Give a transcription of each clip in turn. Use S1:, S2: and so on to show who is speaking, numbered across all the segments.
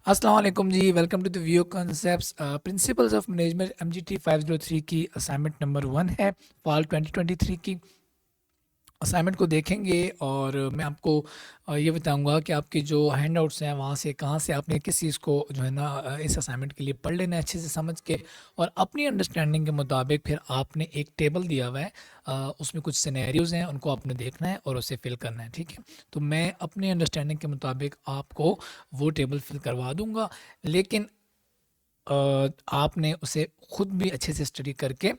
S1: अस्सलाम वालेकुम जी। Welcome to the view concepts principles of management MGT 503 की असाइनमेंट नंबर 1 है फॉल 2023 की। असाइनमेंट को देखेंगे और मैं आपको ये बताऊंगा कि आपके जो हैंडआउट्स हैं वहाँ से कहाँ से आपने किस चीज़ को जो है ना इस असाइनमेंट के लिए पढ़ लेना है अच्छे से समझ के, और अपनी अंडरस्टैंडिंग के मुताबिक फिर आपने एक टेबल दिया हुआ है, उसमें कुछ सिनेरियोज़ हैं उनको आपने देखना है और उसे फिल करना है। ठीक है, तो मैं अपनी अंडरस्टैंडिंग के मुताबिक आपको वो टेबल फिल करवा दूंगा, लेकिन आपने उसे खुद भी अच्छे से स्टडी करके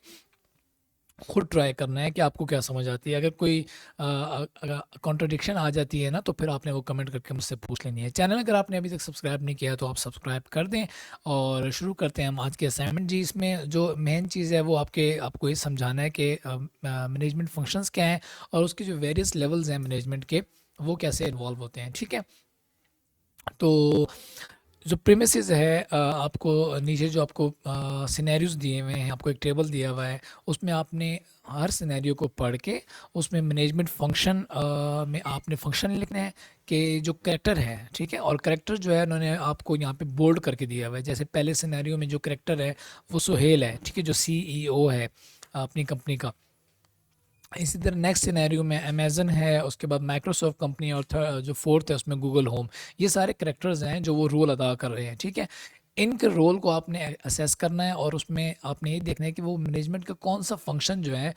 S1: खुद ट्राई करना है कि आपको क्या समझ आती है। अगर कोई कॉन्ट्रडिक्शन आ जाती है ना, तो फिर आपने वो कमेंट करके मुझसे पूछ लेनी है। चैनल अगर आपने अभी तक सब्सक्राइब नहीं किया तो आप सब्सक्राइब कर दें। और शुरू करते हैं हम आज के असाइनमेंट जी। इसमें जो मेन चीज़ है वो आपको ये समझाना है कि मैनेजमेंट फंक्शंस क्या हैं और उसके जो वेरियस लेवल्स हैं मैनेजमेंट के, वो कैसे इन्वॉल्व होते हैं। ठीक है, तो जो प्रीमिसेस है, आपको नीचे जो आपको सिनेरियोज दिए हुए हैं, आपको एक टेबल दिया हुआ है, उसमें आपने हर सिनेरियो को पढ़ के उसमें मैनेजमेंट फंक्शन में आपने फंक्शन लिखना है कि जो करेक्टर है। ठीक है, और करेक्टर जो है उन्होंने आपको यहाँ पे बोल्ड करके दिया हुआ है। जैसे पहले सिनेरियो में जो करेक्टर है वो सुहेल है, ठीक है, जो सीईओ है अपनी कंपनी का। इसी तरह नेक्स्ट सिनेरियो में अमेज़न है, उसके बाद माइक्रोसॉफ्ट कंपनी, और जो फोर्थ है उसमें गूगल होम। ये सारे करेक्टर्स हैं जो वो रोल अदा कर रहे हैं। ठीक है, इनके रोल को आपने असेस करना है और उसमें आपने ये देखना है कि वो मैनेजमेंट का कौन सा फंक्शन जो है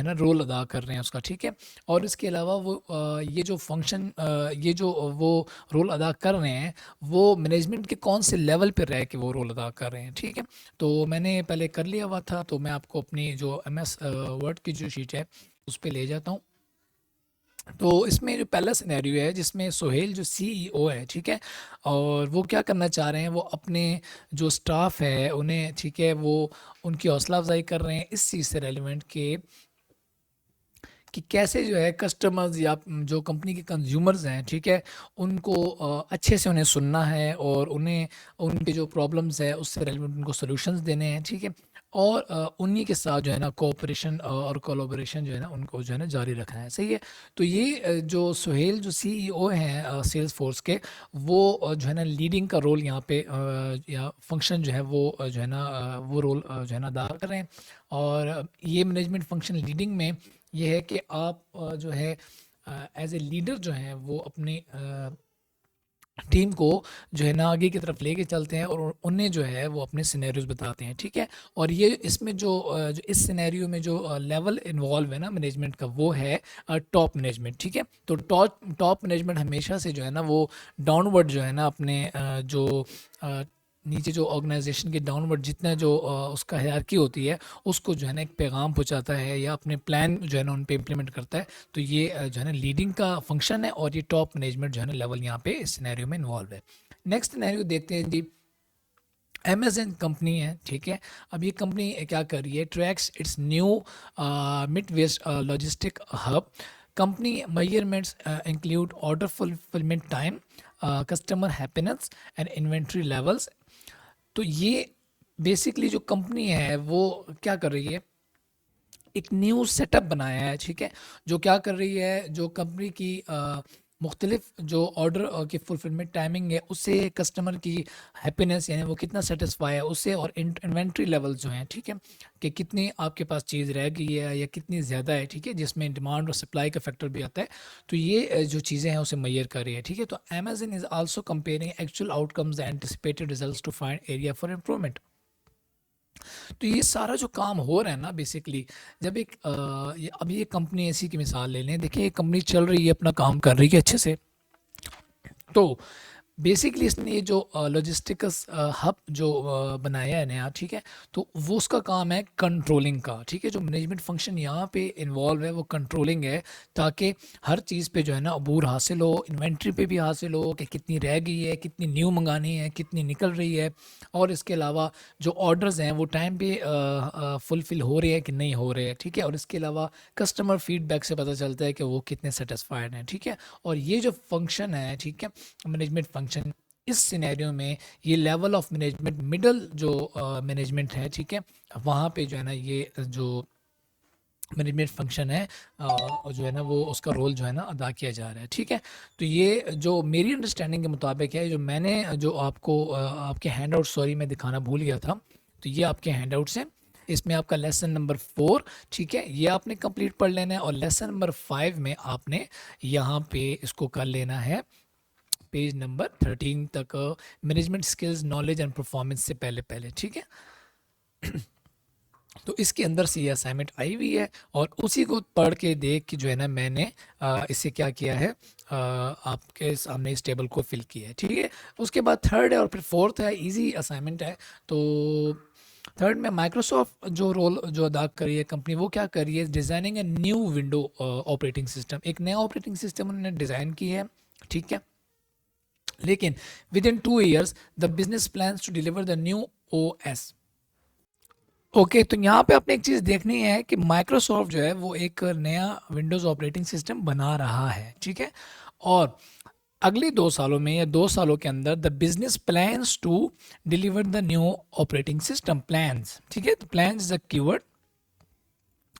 S1: ना रोल अदा कर रहे हैं उसका। ठीक है, और इसके अलावा वो ये जो फंक्शन ये जो वो रोल अदा कर रहे हैं, वो मैनेजमेंट के कौन से लेवल पर रह के वो रोल अदा कर रहे हैं। ठीक है, तो मैंने पहले कर लिया हुआ था, तो मैं आपको अपनी जो MS वर्ड की जो शीट है उस पे ले जाता हूँ। तो इसमें जो पहला सिनेरियो है जिसमें सोहेल जो सीईओ है, ठीक है, और वो क्या करना चाह रहे हैं, वो अपने जो स्टाफ है उन्हें, ठीक है, वो उनकी हौसला अफजाई कर रहे हैं इस चीज़ से रेलिवेंट के कि कैसे जो है कस्टमर्स या जो कंपनी के कंज्यूमर्स हैं, ठीक है, उनको अच्छे से उन्हें सुनना है और उन्हें उनके जो प्रॉब्लम्स है उससे रेलिवेंट उनको सॉल्यूशंस देने हैं। ठीक है, और उन्हीं के साथ जो है ना कोऑपरेशन और कोलैबोरेशन जो है ना उनको जो है ना जारी रखना है। सही है, तो ये जो सुहेल जो सीईओ हैं सेल्स फोर्स के, वो जो है ना लीडिंग का रोल यहाँ पे या फंक्शन जो है वो जो है ना वो रोल जो है ना अदा कर रहे हैं। और ये मैनेजमेंट फंक्शन लीडिंग में ये है कि आप जो है एज ए लीडर जो हैं वो अपनी टीम को जो है ना आगे की तरफ लेके चलते हैं और उन्हें जो है वो अपने सिनेरियोज बताते हैं। ठीक है, और ये इसमें जो इस सिनेरियो में जो लेवल इन्वॉल्व है ना मैनेजमेंट का, वो है टॉप मैनेजमेंट। ठीक है, तो टॉप टॉप मैनेजमेंट हमेशा से जो है ना वो डाउनवर्ड जो है ना अपने नीचे जो ऑर्गेनाइजेशन के डाउनवर्ड जितना जो उसका हायरार्की होती है उसको जो है ना एक पैगाम पहुंचाता है या अपने प्लान जो है ना उन पे इम्प्लीमेंट करता है। तो ये जो है ना लीडिंग का फंक्शन है और ये टॉप मैनेजमेंट जो है ना लेवल यहाँ पे इस सिनेरियो में इन्वॉल्व है। नेक्स्ट सिनेरियो देखते हैं जी। अमेजन कंपनी है, ठीक है, अब ये कंपनी क्या कर रही है, tracks its new mid west logistic hub. Company measurements include order fulfilment time, customer happiness and inventory levels. तो ये बेसिकली जो कंपनी है वो क्या कर रही है, एक न्यू सेटअप बनाया है। ठीक है, जो क्या कर रही है, जो कंपनी की मुख्तलिफ जो ऑर्डर की फुलफिलमेंट टाइमिंग है उससे कस्टमर की हैप्पीनेस यानी वो कितना सेटिस्फाई है उससे, और इन्वेंट्री लेवल जो हैं, ठीक है, कि कितनी आपके पास चीज़ रह गई है या कितनी ज़्यादा है। ठीक है, जिसमें डिमांड और सप्लाई का फैक्टर भी आता है। तो ये जो चीज़ें हैं उसे मैयर कर रही है। ठीक है, तो Amazon is also comparing actual outcomes and anticipated results to find area for improvement. तो ये सारा जो काम हो रहा है ना बेसिकली, जब अब ये कंपनी ऐसी की मिसाल ले लें, देखिए ये कंपनी चल रही है, अपना काम कर रही है अच्छे से। तो बेसिकली इसने ये जो लॉजिस्टिक्स हब जो बनाया है नया, ठीक है, तो वो उसका काम है कंट्रोलिंग का। ठीक है, जो मैनेजमेंट फंक्शन यहाँ पे इन्वॉल्व है वो कंट्रोलिंग है, ताकि हर चीज़ पे जो है ना अबूर हासिल हो, इन्वेंट्री पे भी हासिल हो कि कितनी रह गई है, कितनी न्यू मंगानी है, कितनी निकल रही है, और इसके अलावा जो ऑर्डर्स हैं वो टाइम पे फुलफिल हो रहे हैं कि नहीं हो रहे हैं। ठीक है, और इसके अलावा कस्टमर फीडबैक से पता चलता है कि वो कितने सेटिस्फाइड हैं। ठीक है, और ये जो फंक्शन है, ठीक है, मैनेजमेंट फंक्शन, इस सिनेरियो में ये लेवल ऑफ मैनेजमेंट मिडल जो मैनेजमेंट है, ठीक है, वहाँ पे जो है ना ये जो मैनेजमेंट फंक्शन है और जो है ना वो उसका रोल जो है ना अदा किया जा रहा है। ठीक है, तो ये जो मेरी अंडरस्टैंडिंग के मुताबिक है, जो मैंने जो आपको आपके हैंड आउट, सॉरी मैं दिखाना भूल गया था, तो ये आपके हैंड आउट्स हैं। इसमें आपका लेसन नंबर 4, ठीक है, ये आपने कंप्लीट पढ़ लेना है। और लेसन नंबर 5 में आपने यहाँ पे इसको कर लेना है पेज नंबर 13 तक, management skills, knowledge and performance से पहले पहले। ठीक है, तो इसके अंदर से ये असाइनमेंट आई हुई है और उसी को पढ़ के देख के जो है ना मैंने इसे क्या किया है, आपके सामने इस टेबल को फिल किया है। ठीक है, उसके बाद थर्ड है और फिर फोर्थ है, इजी असाइनमेंट है। तो थर्ड में माइक्रोसॉफ्ट जो रोल जो अदा कर रही है कंपनी, वो क्या कर रही है, designing a new window operating system, एक नया ऑपरेटिंग सिस्टम उन्होंने डिज़ाइन की है। ठीक है, लेकिन within 2 years the business plans to deliver the new OS। Okay, तो यहाँ पे आपने एक चीज़ देखनी है कि माइक्रोसॉफ्ट जो है वो एक नया विंडोज़ ऑपरेटिंग सिस्टम बना रहा है। ठीक है, और अगले 2 सालों में या 2 सालों के अंदर the business plans to deliver the new operating system plans. ठीक है, तो प्लान्स इज अ कीवर्ड,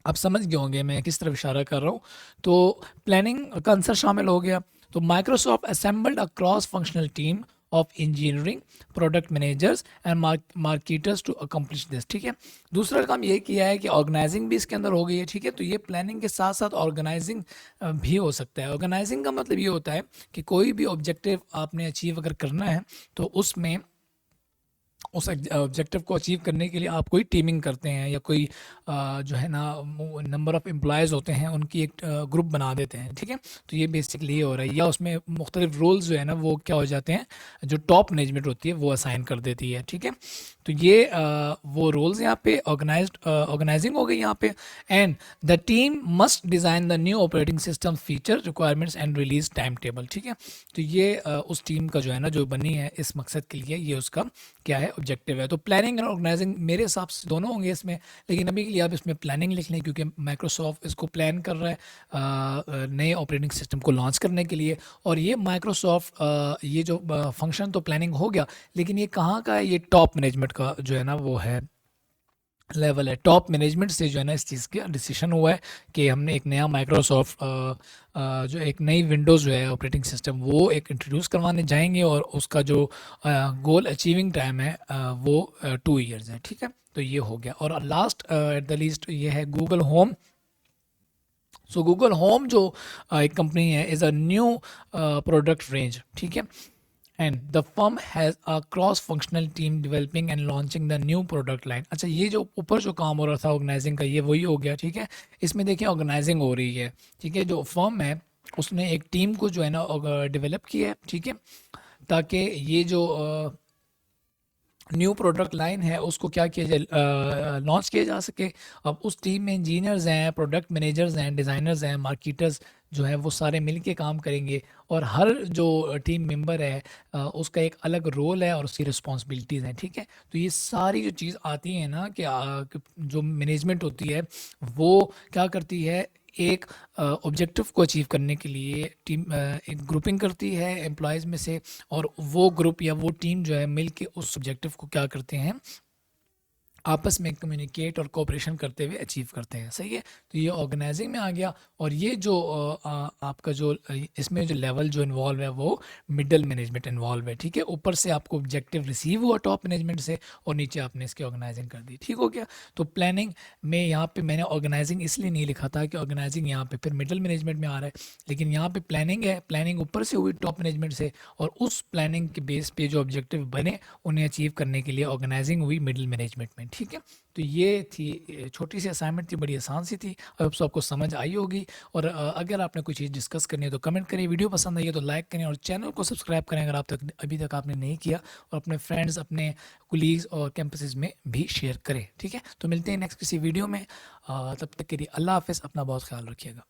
S1: आप समझ गए होंगे मैं किस तरफ इशारा कर रहा हूँ। तो प्लानिंग का आंसर शामिल हो गया। तो Microsoft assembled a cross functional team of engineering, product managers and marketers to accomplish this. ठीक है, दूसरा काम ये किया है कि ऑर्गेनाइजिंग भी इसके अंदर हो गई है। ठीक है, तो ये प्लानिंग के साथ साथ ऑर्गेनाइजिंग भी हो सकता है। ऑर्गेनाइजिंग का मतलब ये होता है कि कोई भी ऑब्जेक्टिव आपने अचीव अगर करना है तो उसमें उस ऑब्जेक्टिव को अचीव करने के लिए आप कोई टीमिंग करते हैं या कोई जो है ना नंबर ऑफ़ एम्प्लॉयज़ होते हैं उनकी एक ग्रुप बना देते हैं। ठीक है, तो ये बेसिकली ये हो रहा है, या उसमें मुख्तलिफ रोल्स जो है ना वो क्या हो जाते हैं, जो टॉप मैनेजमेंट होती है वो असाइन कर देती है। ठीक है, तो ये वो रोल्स यहाँ पे ऑर्गेनाइजिंग हो गई यहाँ पे। And the team must design the new operating system feature requirements and release time table. ठीक है, तो ये उस टीम का जो है ना जो बनी है इस मकसद के लिए, ये उसका क्या है, ऑब्जेक्टिव है। तो प्लानिंग एंड ऑर्गेनाइजिंग मेरे हिसाब से दोनों होंगे इसमें, लेकिन अभी के लिए आप इसमें प्लानिंग लिख लें क्योंकि माइक्रोसॉफ्ट इसको प्लान कर रहा है नए ऑपरेटिंग सिस्टम को लॉन्च करने के लिए। और ये माइक्रोसॉफ्ट ये जो फंक्शन तो प्लानिंग हो गया, लेकिन ये कहाँ का है, ये टॉप मैनेजमेंट का जो है ना वो है लेवल है। टॉप मैनेजमेंट से जो है ना इस चीज़ का डिसीजन हुआ है कि हमने एक नया माइक्रोसॉफ्ट जो एक नई विंडोज़ जो है ऑपरेटिंग सिस्टम वो एक इंट्रोड्यूस करवाने जाएंगे और उसका जो गोल अचीविंग टाइम है वो 2 years है। ठीक है, तो ये हो गया। और लास्ट एट द लीस्ट ये है गूगल होम। सो गूगल होम जो एक कंपनी है is a new product range. ठीक है, and the firm has a cross functional team developing and launching the new product line. अच्छा, ये जो ऊपर जो काम हो रहा था ऑर्गेनाइजिंग का, ये वही हो गया। ठीक है, इसमें देखिए ऑर्गेनाइजिंग हो रही है। ठीक है, जो फर्म है उसने एक टीम को जो है ना डेवलप किया है। ठीक है, ताकि ये जो न्यू प्रोडक्ट लाइन है उसको क्या किया जाए, लॉन्च किया जा सके। अब उस टीम में इंजीनियर्स हैं, प्रोडक्ट मैनेजर्स हैं, डिज़ाइनर्स हैं, मार्केटर्स जो हैं वो सारे मिल के काम करेंगे। और हर जो टीम मेंबर है उसका एक अलग रोल है और उसकी रिस्पॉन्सिबिलिटीज़ हैं। ठीक है, तो ये सारी जो चीज़ आती है ना कि जो मैनेजमेंट होती है वो क्या करती है, एक ऑब्जेक्टिव को अचीव करने के लिए टीम एक ग्रुपिंग करती है एम्प्लॉयज़ में से, और वो ग्रुप या वो टीम जो है मिल के उस ऑब्जेक्टिव को क्या करते हैं, आपस में कम्युनिकेट और कोऑपरेशन करते हुए अचीव करते हैं। सही है, तो ये ऑर्गेनाइजिंग में आ गया। और ये जो आपका जो इसमें जो लेवल जो इन्वॉल्व है वो मिडल मैनेजमेंट इन्वॉल्व है। ठीक है, ऊपर से आपको ऑब्जेक्टिव रिसीव हुआ टॉप मैनेजमेंट से और नीचे आपने इसकी ऑर्गेनाइजिंग कर दी। ठीक हो गया। तो प्लानिंग में यहाँ पे मैंने ऑर्गेनाइजिंग इसलिए नहीं लिखा था कि ऑर्गेनाइजिंग यहाँ पे फिर मिडल मैनेजमेंट में आ रहा है, लेकिन यहाँ पे प्लानिंग है, प्लानिंग ऊपर से हुई टॉप मैनेजमेंट से, और उस प्लानिंग के बेस पे जो ऑब्जेक्टिव बने उन्हें अचीव करने के लिए ऑर्गेनाइजिंग हुई मिडिल मैनेजमेंट में। ठीक है, तो ये थी छोटी सी असाइनमेंट थी, बड़ी आसान सी थी, और अब आपको समझ आई होगी। और अगर आपने कोई चीज़ डिस्कस करनी है तो कमेंट करिए, वीडियो पसंद आई है तो लाइक करें और चैनल को सब्सक्राइब करें अगर आप तक अभी तक आपने नहीं किया, और अपने फ्रेंड्स, अपने कुलीग्स और कैंपसेस में भी शेयर करें। ठीक है, तो मिलते हैं नेक्स्ट किसी वीडियो में, तब तक के लिए अल्लाह हाफ़िज़, अपना बहुत ख्याल रखिएगा।